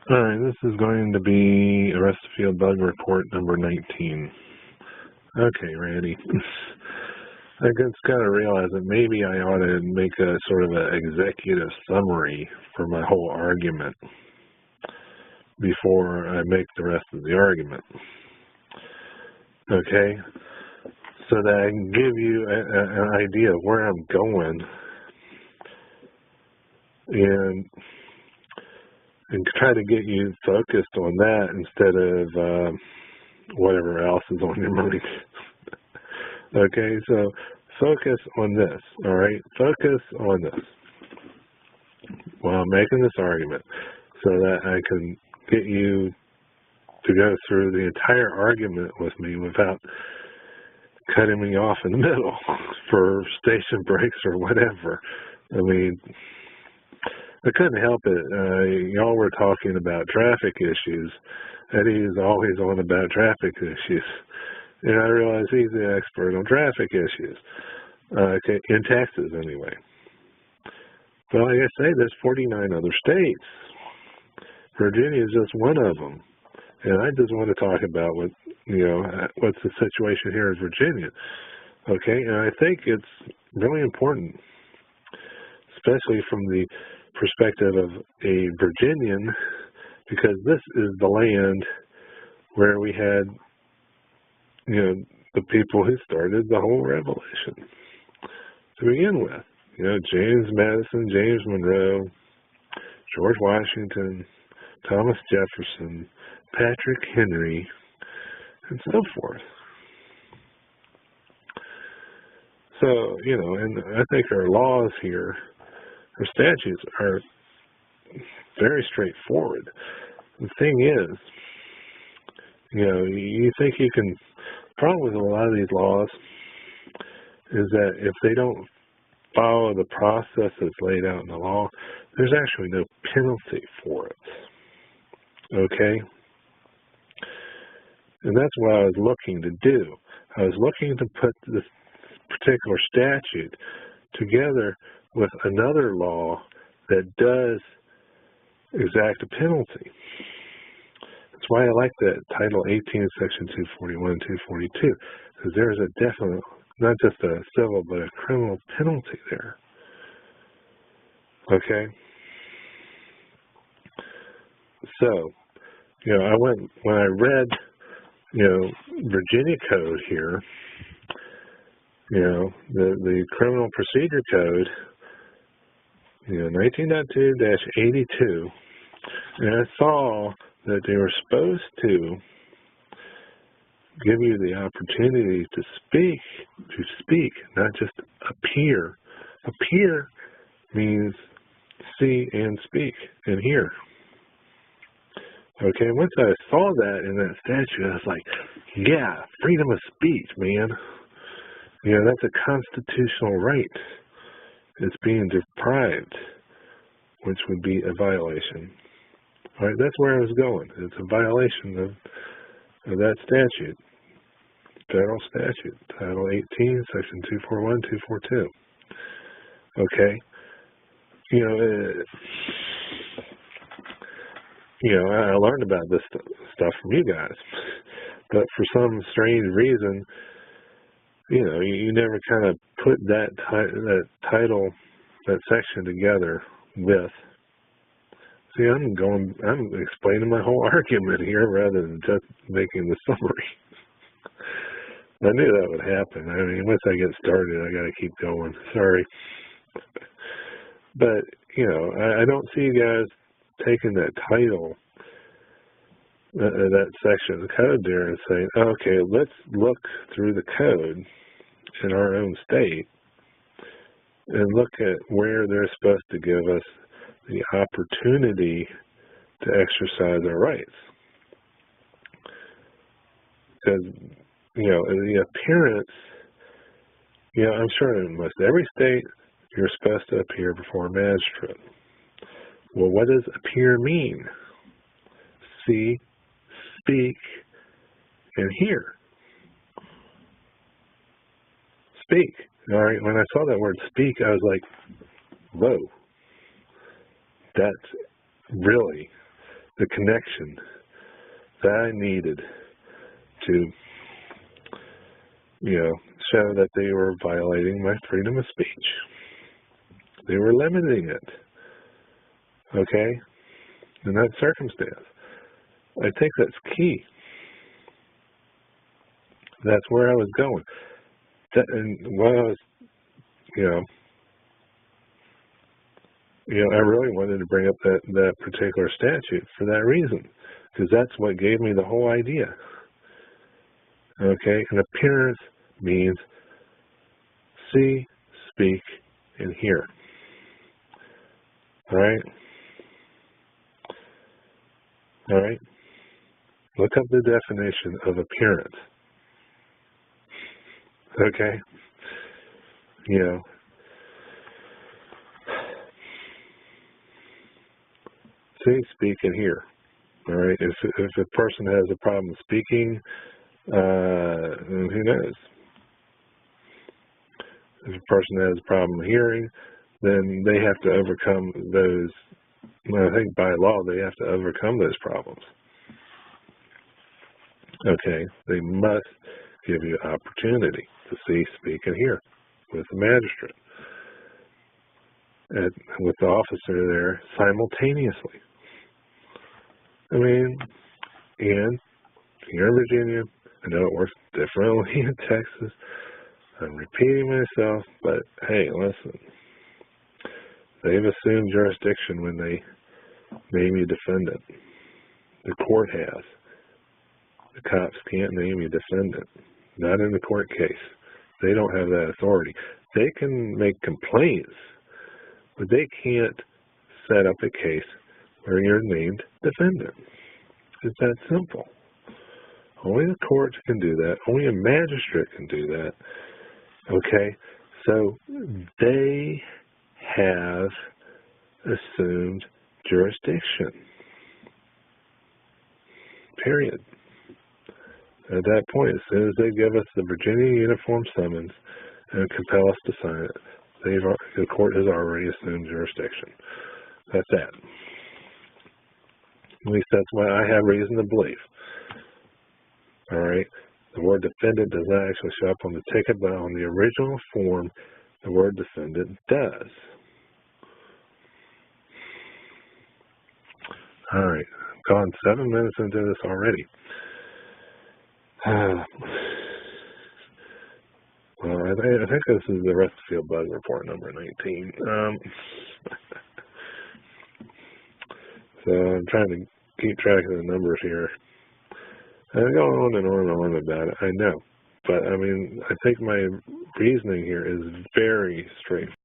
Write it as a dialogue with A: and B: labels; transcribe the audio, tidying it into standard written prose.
A: All right, this is going to be arrestafield bug report number 19. Okay, Randy. I just got to realize that maybe I ought to make a sort of an executive summary for my whole argument before I make the rest of the argument. Okay? So that I can give you an idea of where I'm going and try to get you focused on that instead of whatever else is on your mind. Okay, so focus on this, all right? Focus on this while I'm making this argument so that I can get you to go through the entire argument with me without cutting me off in the middle for station breaks or whatever. I mean, I couldn't help it. Y'all were talking about traffic issues. Eddie's always on about traffic issues. And I realize he's the expert on traffic issues, okay, in Texas anyway. But like I say, there's 49 other states. Virginia is just one of them. And I just want to talk about what's the situation here in Virginia. Okay, and I think it's really important, especially from the perspective of a Virginian, because this is the land where we had, the people who started the whole revolution to begin with. James Madison, James Monroe, George Washington, Thomas Jefferson, Patrick Henry, and so forth. So, and I think our laws here, our statutes are very straightforward. The thing is, you think you can, the problem with a lot of these laws is that if they don't follow the process that's laid out in the law, there's actually no penalty for it. Okay? And that's what I was looking to do. I was looking to put this particular statute together with another law that does exact a penalty. That's why I like that Title 18, Section 241 and 242, because there's a definite, not just a civil, but a criminal penalty there. Okay? So, when I read, Virginia Code here, the Criminal Procedure Code, 19.2-82, and I saw that they were supposed to give you the opportunity to speak, not just appear. Appear means see and speak and hear. Okay, once I saw that in that statute, I was like, yeah, freedom of speech, man. That's a constitutional right. It's being deprived, which would be a violation. All right, that's where I was going. It's a violation of that statute, federal statute, Title 18, Section 241, 242. Okay, I learned about this stuff from you guys, but for some strange reason, you never kind of put that title, that section together with. See, I'm explaining my whole argument here rather than just making the summary. I knew that would happen. I mean, once I get started, I got to keep going. Sorry. But, I don't see you guys taking that title, that section of the code there and saying, okay, let's look through the code in our own state and look at where they're supposed to give us the opportunity to exercise our rights. Because, the appearance, I'm sure in almost every state you're supposed to appear before a magistrate. Well, what does appear mean? See, speak, and hear. Speak. All right, when I saw that word speak, I was like, whoa. That's the connection that I needed to, show that they were violating my freedom of speech. They were limiting it, okay, in that circumstance. I think that's key. That's where I was going. And what I was, I really wanted to bring up that particular statute for that reason, because that's what gave me the whole idea. Okay, an appearance means see, speak, and hear. All right? All right? Look up the definition of appearance. Okay? See, speak, and hear. All right? If a person has a problem speaking, who knows? If a person has a problem hearing, then they have to overcome those. I think by law they have to overcome those problems. Okay, they must give you opportunity to see, speak, and hear with the magistrate, with the officer there simultaneously. I mean, and here in Virginia, I know it works differently in Texas. I'm repeating myself, but hey, listen. They've assumed jurisdiction when they name you defendant. The court has. The cops can't name you defendant. Not in the court case. They don't have that authority. They can make complaints, but they can't set up a case where you're named defendant. It's that simple. Only the courts can do that. Only a magistrate can do that. Okay? So they have assumed jurisdiction. Period. At that point, as soon as they give us the Virginia Uniform Summons and compel us to sign it, the court has already assumed jurisdiction. That's that. At least that's what I have reason to believe. All right? The word defendant does not actually show up on the ticket, but on the original form, the word defendant does. All right. I've gone 7 minutes into this already. Well, I think this is the arrestafield bug report number 19. So I'm trying to keep track of the numbers here. I go on and on and on about it, I know. But, I mean, I think my reasoning here is very straightforward.